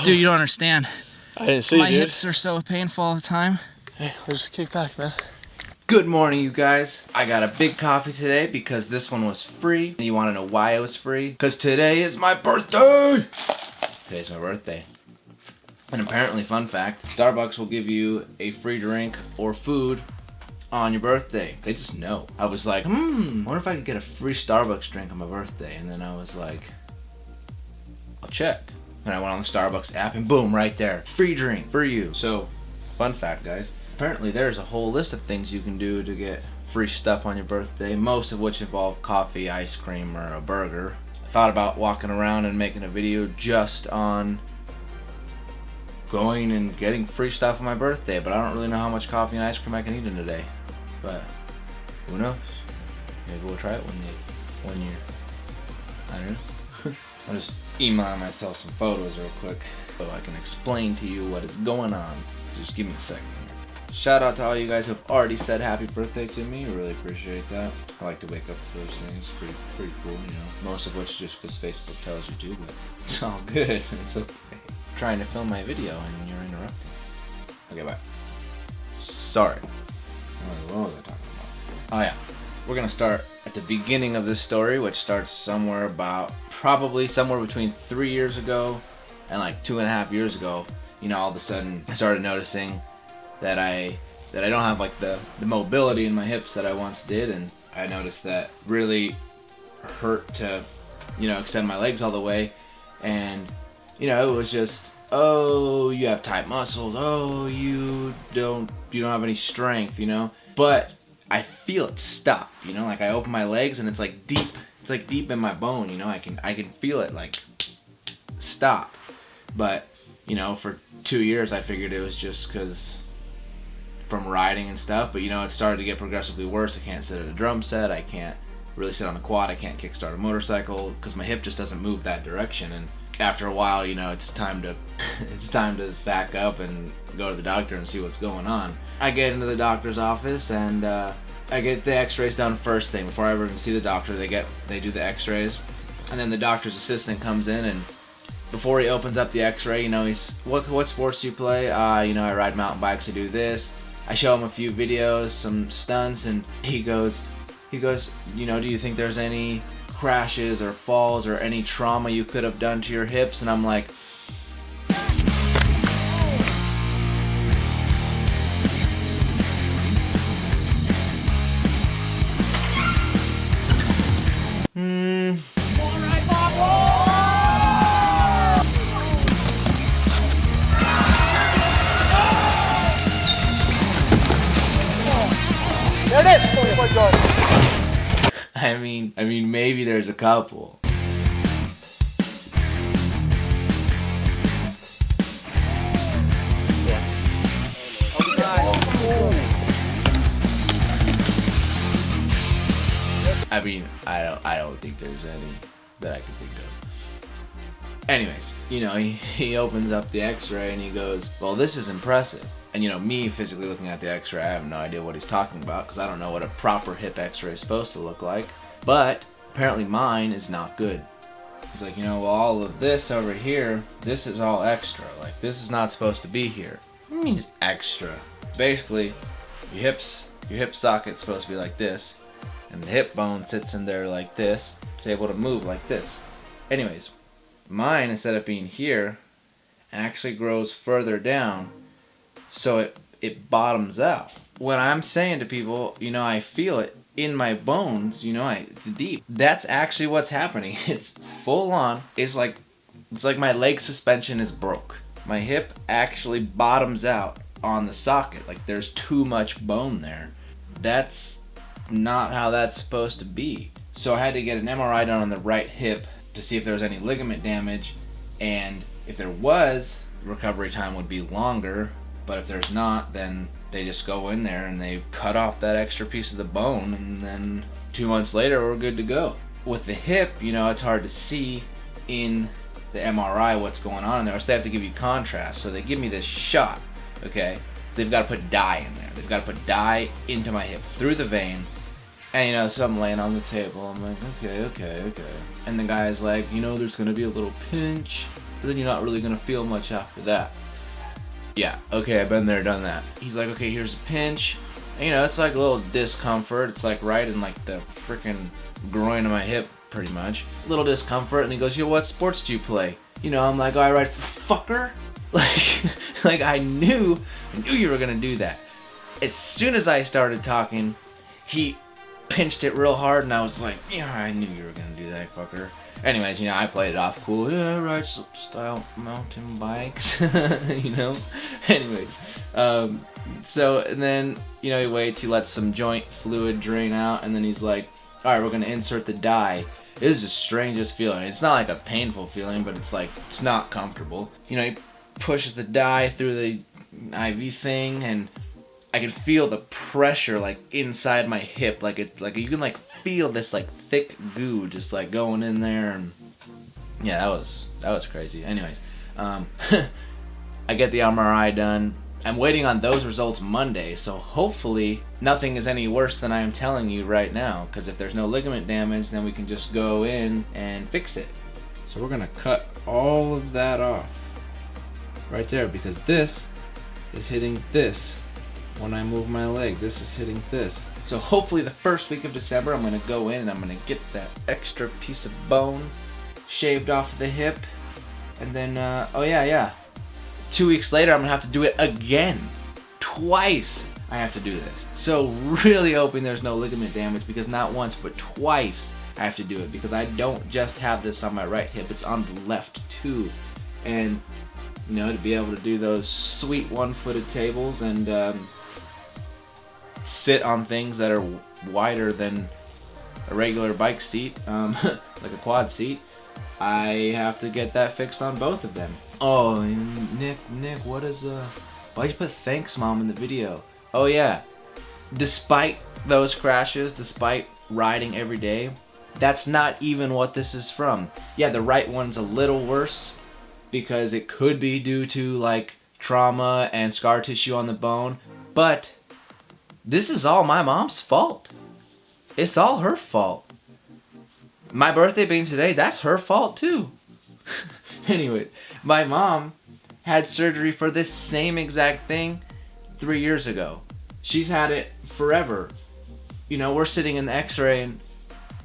Dude, you don't understand. I didn't see, My dude. hips are so painful all the time. Hey, let's just kick back, man. Good morning, you guys. I got a big coffee today because this one was free. And you want to know why it was free? Because today is my birthday! Today's my birthday. And apparently, fun fact, Starbucks will give you a free drink or food on your birthday. They just know. I was like, wonder if I could get a free Starbucks drink on my birthday. And then I was like, I'll check. And I went on the Starbucks app and boom, right there. Free drink for you. So, fun fact, guys. Apparently there's a whole list of things you can do to get free stuff on your birthday, most of which involve coffee, ice cream, or a burger. I thought about walking around and making a video just on going and getting free stuff on my birthday, but I don't really know how much coffee and ice cream I can eat in a day. But who knows? Maybe we'll try it one year. I don't know. I'll just email myself some photos real quick so I can explain to you what is going on. Just give me a second here. Shout out to all you guys who have already said happy birthday to me. Really appreciate that. I like to wake up to those things. Pretty cool, you know. Most of which just because Facebook tells you to, but it's all good. It's okay. I'm trying to film my video and you're interrupting. Okay, bye. Sorry. What was I talking about? Oh yeah. We're gonna start at the beginning of this story, which starts probably somewhere between 3 years ago and like 2.5 years ago. You know, all of a sudden I started noticing that I don't have like the mobility in my hips that I once did, and I noticed that really hurt to, you know, extend my legs all the way. And you know, it was just, oh, you have tight muscles, oh, you don't have any strength, you know. But I feel it stop, you know, like I open my legs and it's like deep in my bone, you know. I can feel it like stop. But you know, for 2 years I figured it was just because from riding and stuff, but you know, it started to get progressively worse. I can't sit at a drum set, I can't really sit on the quad, I can't kickstart a motorcycle because my hip just doesn't move that direction. And after a while, you know, it's time to sack up and go to the doctor and see what's going on. I get into the doctor's office and I get the x-rays done first thing. Before I ever even see the doctor, they do the x-rays, and then the doctor's assistant comes in, and before he opens up the x-ray, you know, he's, what sports do you play? You know, I ride mountain bikes, I do this. I show him a few videos, some stunts, and he goes, you know, do you think there's any crashes or falls or any trauma you could have done to your hips? And I'm like, I mean, maybe there's a couple. I mean, I don't think there's any that I can think of. Anyways, you know, he opens up the x-ray and he goes, well, this is impressive. And you know, me physically looking at the x-ray, I have no idea what he's talking about because I don't know what a proper hip x-ray is supposed to look like. But apparently mine is not good. He's like, you know, well, all of this over here, this is all extra. Like, this is not supposed to be here. What means extra? Basically, your hip socket's supposed to be like this, and the hip bone sits in there like this. It's able to move like this. Anyways, mine, instead of being here, actually grows further down, so it bottoms out. When I'm saying to people, you know, I feel it in my bones, you know, it's deep. That's actually what's happening. It's full on. It's like my leg suspension is broke. My hip actually bottoms out on the socket. Like there's too much bone there. That's not how that's supposed to be. So I had to get an MRI done on the right hip to see if there was any ligament damage, and if there was, recovery time would be longer, but if there's not, then they just go in there and they cut off that extra piece of the bone, and then 2 months later we're good to go. With the hip, you know, it's hard to see in the MRI what's going on in there, so they have to give you contrast. So they give me this shot, okay? So they've got to put dye in there. They've got to put dye into my hip through the vein. And you know, so I'm laying on the table, I'm like, okay. And the guy's like, you know, there's gonna be a little pinch but then you're not really gonna feel much after that. Yeah, okay, I've been there, done that. He's like, okay, here's a pinch. And, you know, it's like a little discomfort. It's like right in like the freaking groin of my hip, pretty much. Little discomfort, and he goes, yo, what sports do you play? You know, I'm like, oh, I ride for fucker. Like I knew you were gonna do that. As soon as I started talking, he pinched it real hard, and I was like, yeah, I knew you were gonna do that, fucker. Anyways, you know, I played it off cool. Yeah, I ride style mountain bikes, you know. Anyways, so and then, you know, he waits, he lets some joint fluid drain out, and then he's like, all right, we're gonna insert the dye. It is the strangest feeling. It's not like a painful feeling, but it's like, it's not comfortable. You know, he pushes the dye through the IV thing, and I could feel the pressure like inside my hip, like it, like you can like feel this like thick goo just like going in there, and yeah, that was crazy. Anyways, I get the MRI done. I'm waiting on those results Monday, so hopefully nothing is any worse than I am telling you right now, because if there's no ligament damage, then we can just go in and fix it. So we're gonna cut all of that off right there, because this is hitting this. When I move my leg, this is hitting this. So hopefully the first week of December, I'm gonna go in and I'm gonna get that extra piece of bone shaved off the hip, and then oh yeah, 2 weeks later I'm gonna have to do it again. Twice I have to do this. So really hoping there's no ligament damage, because not once but twice I have to do it, because I don't just have this on my right hip, it's on the left too. And you know, to be able to do those sweet one-footed tables and sit on things that are wider than a regular bike seat, like a quad seat, I have to get that fixed on both of them. Oh, Nick, what is why'd you put thanks mom in the video? Oh yeah, despite those crashes, despite riding every day, that's not even what this is from. Yeah, the right one's a little worse, because it could be due to like trauma and scar tissue on the bone, but this is all my mom's fault. It's all her fault. My birthday being today, that's her fault too. Anyway, my mom had surgery for this same exact thing 3 years ago. She's had it forever. You know, we're sitting in the x-ray, and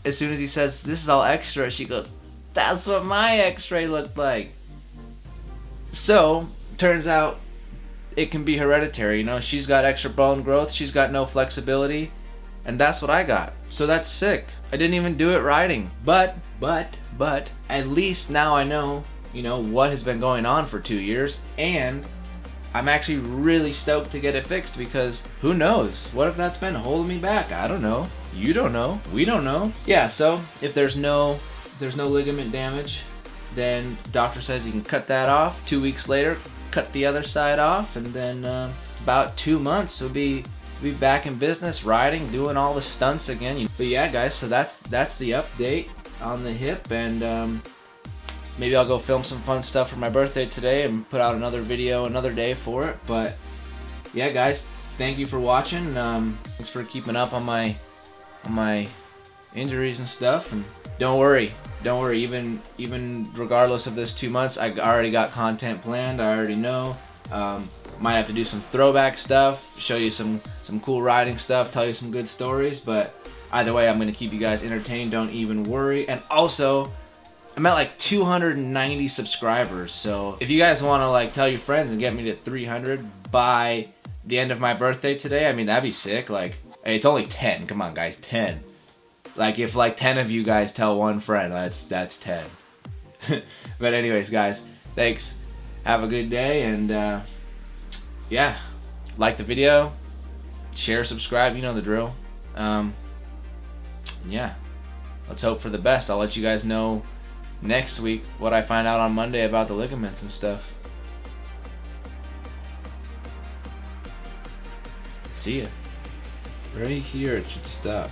as soon as he says, this is all extra, she goes, that's what my x-ray looked like. So, turns out it can be hereditary. You know, she's got extra bone growth, she's got no flexibility, and that's what I got. So that's sick. I didn't even do it riding. But, at least now I know, you know, what has been going on for 2 years, and I'm actually really stoked to get it fixed, because who knows? What if that's been holding me back? I don't know. You don't know. We don't know. Yeah, so if there's no ligament damage, then doctor says you can cut that off. 2 weeks later, cut the other side off, and then about 2 months we'll be back in business, riding, doing all the stunts again. But yeah, guys, so that's the update on the hip, and maybe I'll go film some fun stuff for my birthday today and put out another video another day for it. But yeah, guys, thank you for watching. Thanks for keeping up on my injuries and stuff, and don't worry, even regardless of this 2 months, I already got content planned. I already know. Might have to do some throwback stuff, show you some cool riding stuff, tell you some good stories, but either way, I'm gonna keep you guys entertained, don't even worry. And also, I'm at like 290 subscribers, so if you guys wanna like tell your friends and get me to 300 by the end of my birthday today, I mean, that'd be sick. Like, hey, it's only 10, come on guys, 10. Like, if like 10 of you guys tell one friend, that's 10. But anyways, guys, thanks. Have a good day, and yeah, like the video, share, subscribe, you know the drill. Yeah, let's hope for the best. I'll let you guys know next week what I find out on Monday about the ligaments and stuff. See ya. Right here it should stop.